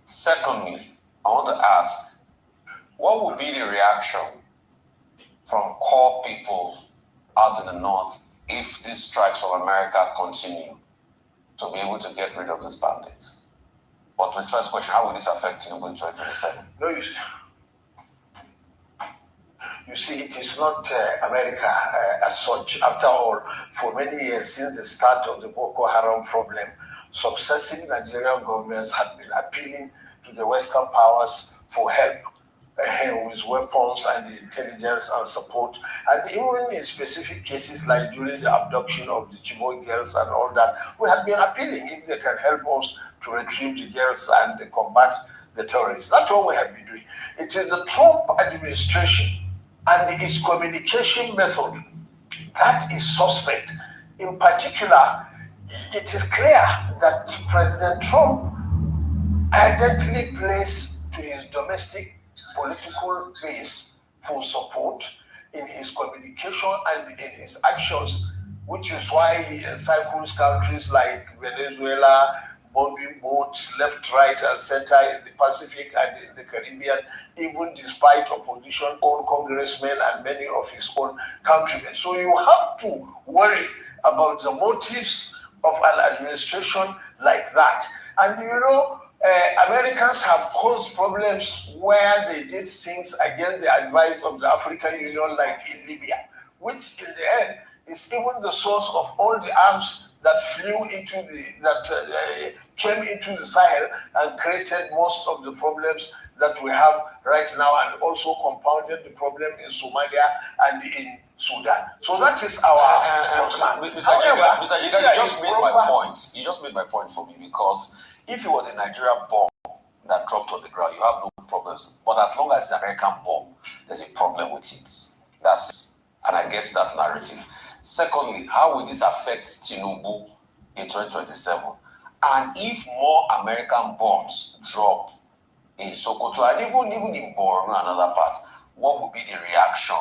Secondly, I want to ask, what would be the reaction from core people out in the North if these strikes from America continue to be able to get rid of these bandits? But the first question, how will this affect Tinubu in 2027? No, you see, it is not America as such. After all, for many years since the start of the Boko Haram problem, successive Nigerian governments have been appealing to the Western powers for help with weapons and intelligence and support. And even in specific cases like during the abduction of the Chibok girls and all that, we have been appealing if they can help us to retrieve the girls and combat the terrorists. That's what we have been doing. It is the Trump administration and its communication method that is suspect. In particular, it is clear that President Trump identically plays to his domestic political base for support in his communication and in his actions, which is why he encircles countries like Venezuela, bombing boats left, right, and center in the Pacific and in the Caribbean, even despite opposition, own congressmen and many of his own countrymen. So you have to worry about the motives of an administration like that. And Americans have caused problems where they did things against the advice of the African Union, like in Libya, which in the end is even the source of all the arms that came into the Sahel and created most of the problems that we have right now, and also compounded the problem in Somalia and in Sudan. So that is our concern. Mr. Jiga, you just made my point. You just made my point for me, because if it was a Nigerian bomb that dropped on the ground, you have no problems. But as long as it's an American bomb, there's a problem with it. And I get that narrative. Secondly, how will this affect Tinubu in 2027? And if more American bombs drop in Sokoto and even in Borno and other parts, what will be the reaction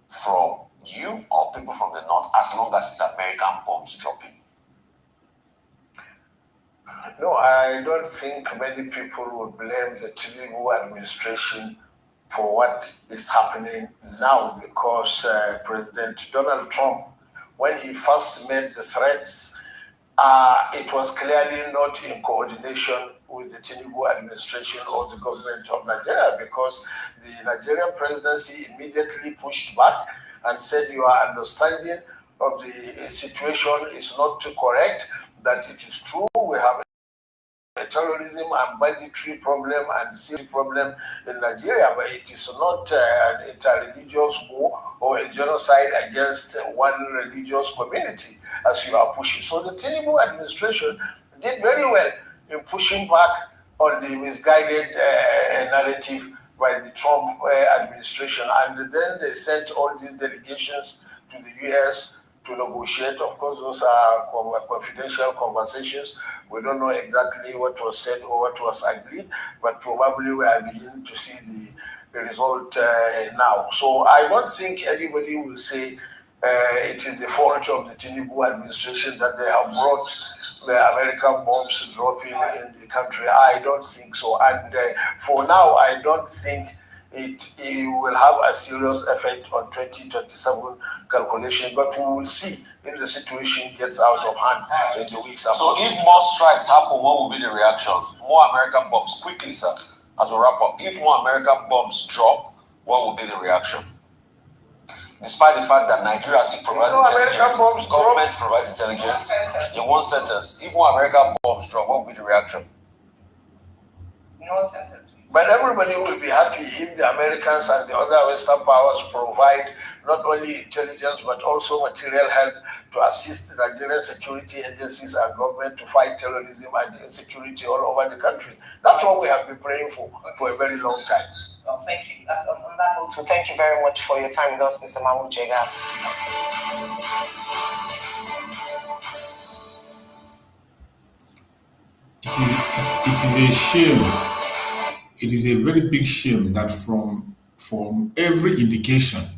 from you or people from the north, as long as it's American bombs dropping? No, I don't think many people will blame the Tinubu administration for what is happening now, because President Donald Trump, when he first made the threats, it was clearly not in coordination with the Tinubu administration or the government of Nigeria, because the Nigerian presidency immediately pushed back and said, your understanding of the situation is not correct, that it is true we have a terrorism and banditry problem and security problem in Nigeria, but it is not an interreligious war or a genocide against one religious community, as you are pushing. So the Tinubu administration did very well in pushing back on the misguided narrative by the Trump administration. And then they sent all these delegations to the US to negotiate. Of course, those are confidential conversations. We don't know exactly what was said or what was agreed, but probably we are beginning to see the result now. So I don't think anybody will say it is the fault of the Tinubu administration that they have brought the American bombs dropping in the country. I don't think so. And for now, I don't think it will have a serious effect on 2027 calculation, but we will see if the situation gets out of hand in the weeks after. So if more strikes happen, what will be the reaction? More American bombs, quickly, sir, as we wrap up. If more American bombs drop, what will be the reaction? Despite the fact that Nigeria still provides intelligence, government provides intelligence, in one sentence, if more American bombs drop, what will be the reaction? In one sentence. But everybody will be happy if the Americans and the other Western powers provide not only intelligence but also material help to assist the Nigerian security agencies and government to fight terrorism and insecurity all over the country. That's what we have been praying for a very long time. Well, thank you. That's on that note. So thank you very much for your time with us, Mr. Mahmoud Jega. It is a shame. It is a very big shame that from every indication,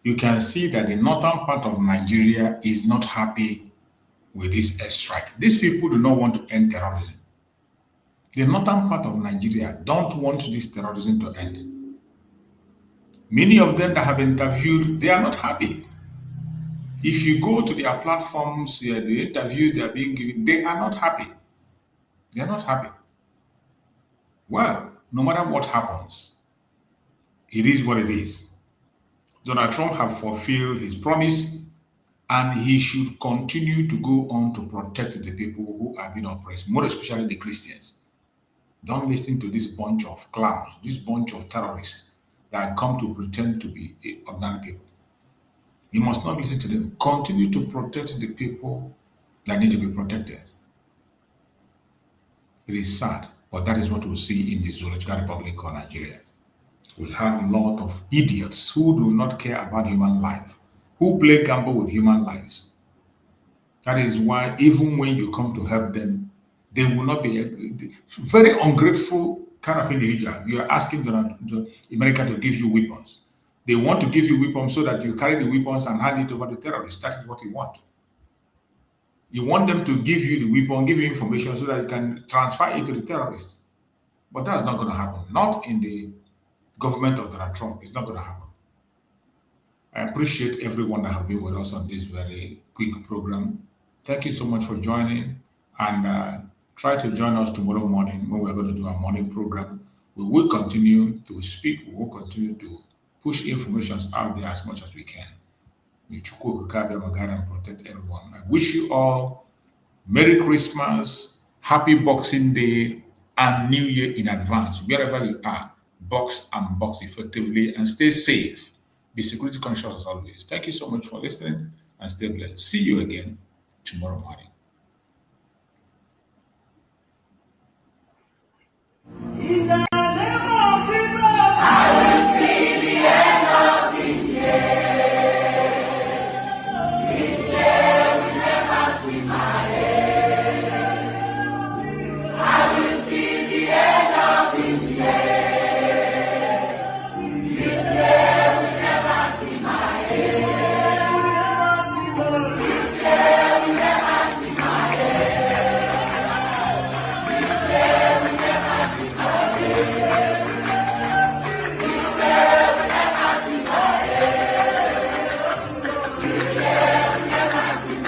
you can see that the northern part of Nigeria is not happy with this airstrike. These people do not want to end terrorism. The northern part of Nigeria don't want this terrorism to end. Many of them that have interviewed, they are not happy. If you go to their platforms, the interviews they are being given, they are not happy. They are not happy. Well, no matter what happens, it is what it is. Donald Trump has fulfilled his promise, and he should continue to go on to protect the people who are being oppressed, more especially the Christians. Don't listen to this bunch of clowns, this bunch of terrorists that come to pretend to be ordinary people. You must not listen to them. Continue to protect the people that need to be protected. It is sad, but that is what we'll see in the Zoological Republic of Nigeria. We'll have a lot of idiots who do not care about human life, who play gamble with human lives. That is why even when you come to help them, they will not be very ungrateful kind of individual. You are asking America to give you weapons. They want to give you weapons so that you carry the weapons and hand it over to terrorists. That is what they want. You want them to give you the weapon, give you information so that you can transfer it to the terrorists. But that's not going to happen. Not in the government of Donald Trump. It's not going to happen. I appreciate everyone that have been with us on this very quick program. Thank you so much for joining, and try to join us tomorrow morning when we're going to do our morning program. We will continue to speak. We will continue to push information out there as much as we can. May Chukwu Okike and protect everyone. I wish you all Merry Christmas, Happy Boxing Day, and New Year in advance. Wherever you are, box and box effectively and stay safe. Be security conscious as always. Thank you so much for listening and stay blessed. See you again tomorrow morning. In the name of Jesus, I will see the end of this year. This year will never see my end. I will see the end of this year. This year will never see my end. This year will never see my end. This year will never see my end.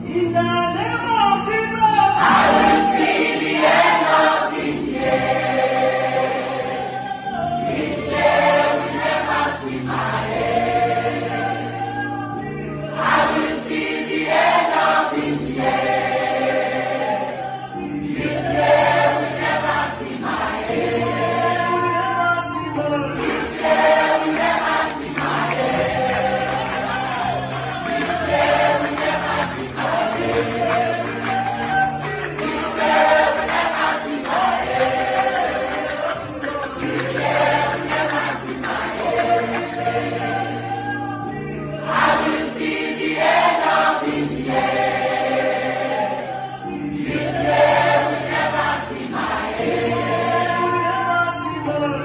In the name of Jesus, I will see the end of this year. This year will never see my end. I will see the end of this year. This year will never see my end. This year will never see my end. This year will never see my end. This year will never see my end. This year will never see my end. I will see the end of this year. This year will never see my end.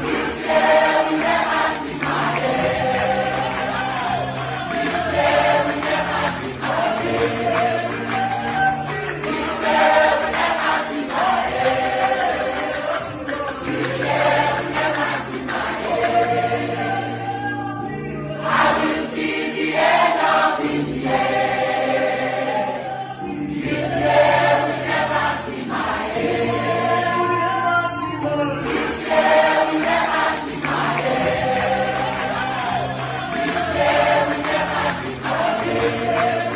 This year will never see my end. This year will never see my end. This year will never see my end. This year will never see my end. I will see the end of this year. This year will never see my end. This year will never see my end. This year will never see my end.